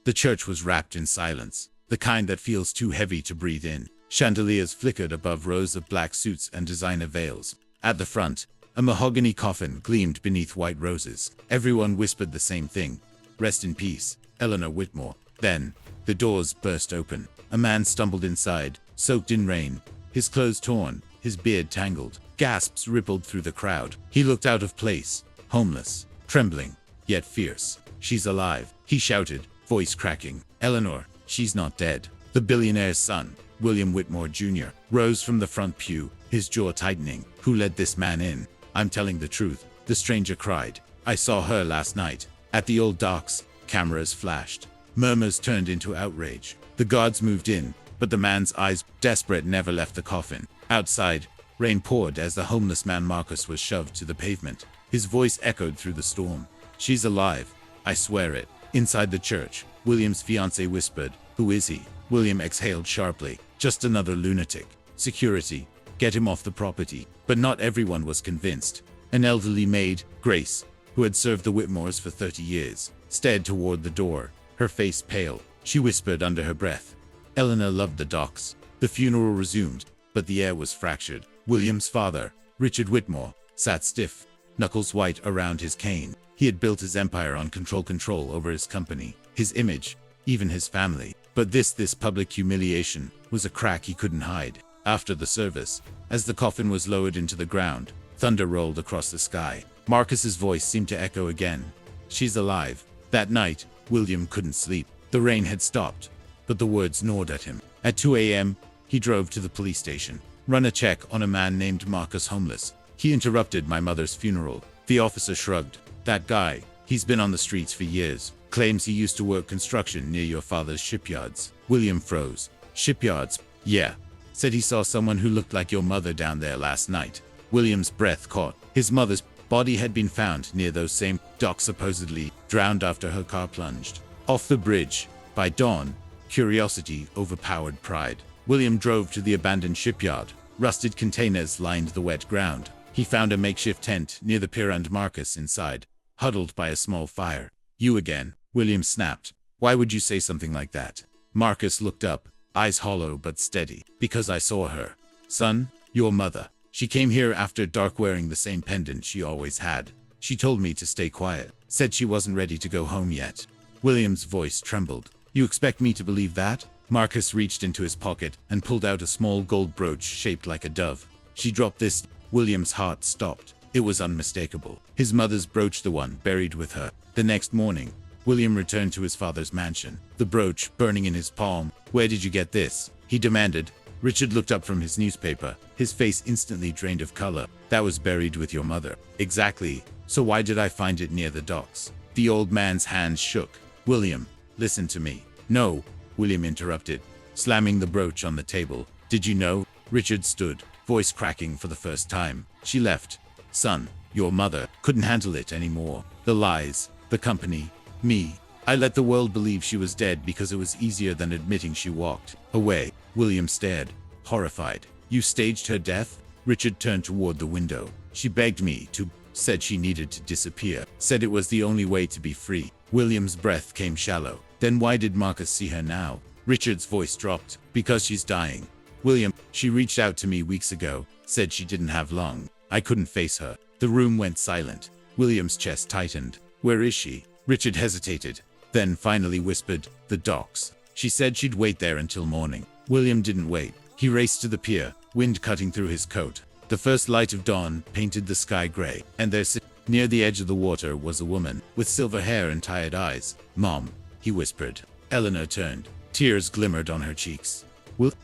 The church was wrapped in silence, the kind that feels too heavy to breathe in. Chandeliers flickered above rows of black suits and designer veils. At the front, a mahogany coffin gleamed beneath white roses. Everyone whispered the same thing. "Rest in peace, Eleanor Whitmore." Then, the doors burst open. A man stumbled inside, soaked in rain, his clothes torn, his beard tangled. Gasps rippled through the crowd. He looked out of place, homeless, trembling, yet fierce. "She's alive," he shouted, voice cracking. "Eleanor, she's not dead." The billionaire's son, William Whitmore Jr., rose from the front pew, his jaw tightening. "Who let this man in?" "I'm telling the truth," the stranger cried. "I saw her last night, at the old docks." Cameras flashed. Murmurs turned into outrage. The guards moved in, but the man's eyes, desperate, never left the coffin. Outside, rain poured as the homeless man Marcus was shoved to the pavement. His voice echoed through the storm. "She's alive. I swear it." Inside the church, William's fiancée whispered, "Who is he?" William exhaled sharply. "Just another lunatic. Security. Get him off the property." But not everyone was convinced. An elderly maid, Grace, who had served the Whitmores for 30 years, stared toward the door, her face pale. She whispered under her breath, "Eleanor loved the docks." The funeral resumed, but the air was fractured. William's father, Richard Whitmore, sat stiff, knuckles white around his cane. He had built his empire on control over his company, his image, even his family. But this public humiliation was a crack he couldn't hide. After the service, as the coffin was lowered into the ground, thunder rolled across the sky. Marcus's voice seemed to echo again. "She's alive." That night, William couldn't sleep. The rain had stopped, but the words gnawed at him. At 2 a.m., he drove to the police station. "Run a check on a man named Marcus homeless. He interrupted my mother's funeral." The officer shrugged. "That guy, he's been on the streets for years. Claims he used to work construction near your father's shipyards." William froze. "Shipyards?" "Yeah. Said he saw someone who looked like your mother down there last night." William's breath caught. His mother's body had been found near those same docks, supposedly drowned after her car plunged off the bridge. By dawn, curiosity overpowered pride. William drove to the abandoned shipyard. Rusted containers lined the wet ground. He found a makeshift tent near the pier and Marcus inside, huddled by a small fire. "You again," William snapped. "Why would you say something like that?" Marcus looked up, eyes hollow but steady. "Because I saw her. Son, your mother. She came here after dark wearing the same pendant she always had. She told me to stay quiet. Said she wasn't ready to go home yet." William's voice trembled. "You expect me to believe that?" Marcus reached into his pocket and pulled out a small gold brooch shaped like a dove. "She dropped this." William's heart stopped. It was unmistakable. His mother's brooch, the one buried with her. The next morning, William returned to his father's mansion, the brooch burning in his palm. "Where did you get this?" he demanded. Richard looked up from his newspaper, his face instantly drained of color. "That was buried with your mother." "Exactly. So why did I find it near the docks?" The old man's hands shook. "William, listen to me." "No," William interrupted, slamming the brooch on the table. "Did you know?" Richard stood, voice cracking for the first time. "She left. Son, your mother couldn't handle it anymore. The lies, the company, me. I let the world believe she was dead because it was easier than admitting she walked away." William stared, horrified. "You staged her death?" Richard turned toward the window. "She begged me to, said she needed to disappear, said it was the only way to be free." William's breath came shallow. "Then why did Marcus see her now?" Richard's voice dropped. "Because she's dying. William, she reached out to me weeks ago, said she didn't have long. I couldn't face her." The room went silent. William's chest tightened. "Where is she?" Richard hesitated, then finally whispered, "The docks. She said she'd wait there until morning." William didn't wait. He raced to the pier, wind cutting through his coat. The first light of dawn painted the sky gray, and there, near the edge of the water, was a woman, with silver hair and tired eyes. "Mom," he whispered. Eleanor turned. Tears glimmered on her cheeks.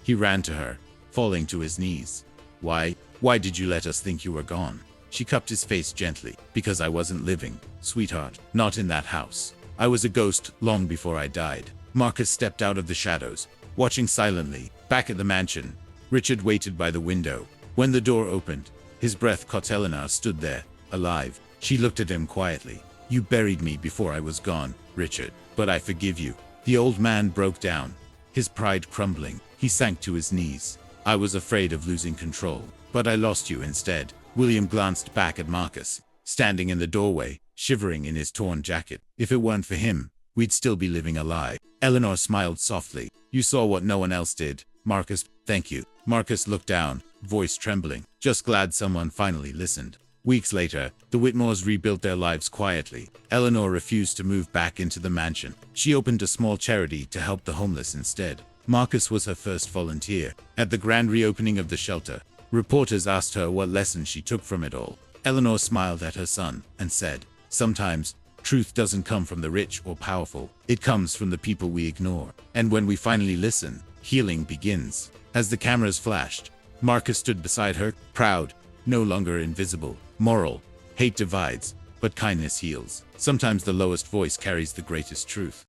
He ran to her, falling to his knees. Why did you let us think you were gone?" She cupped his face gently. "Because I wasn't living, sweetheart. Not in that house. I was a ghost long before I died." Marcus stepped out of the shadows, watching silently. Back at the mansion, Richard waited by the window. When the door opened, his breath caught. Eleanor stood there, alive. She looked at him quietly. "You buried me before I was gone, Richard, but I forgive you." The old man broke down, his pride crumbling. He sank to his knees. "I was afraid of losing control, but I lost you instead." William glanced back at Marcus, standing in the doorway, shivering in his torn jacket. If it weren't for him, we'd still be living a lie. Eleanor smiled softly. You saw what no one else did. Marcus, thank you. Marcus looked down, voice trembling. Just glad someone finally listened. Weeks later, the Whitmores rebuilt their lives quietly. Eleanor refused to move back into the mansion. She opened a small charity to help the homeless instead. Marcus was her first volunteer. At the grand reopening of the shelter, reporters asked her what lesson she took from it all. Eleanor smiled at her son and said, sometimes, truth doesn't come from the rich or powerful. It comes from the people we ignore. And when we finally listen, healing begins. As the cameras flashed, Marcus stood beside her, proud, no longer invisible. Moral: hate divides, but kindness heals. Sometimes the lowest voice carries the greatest truth.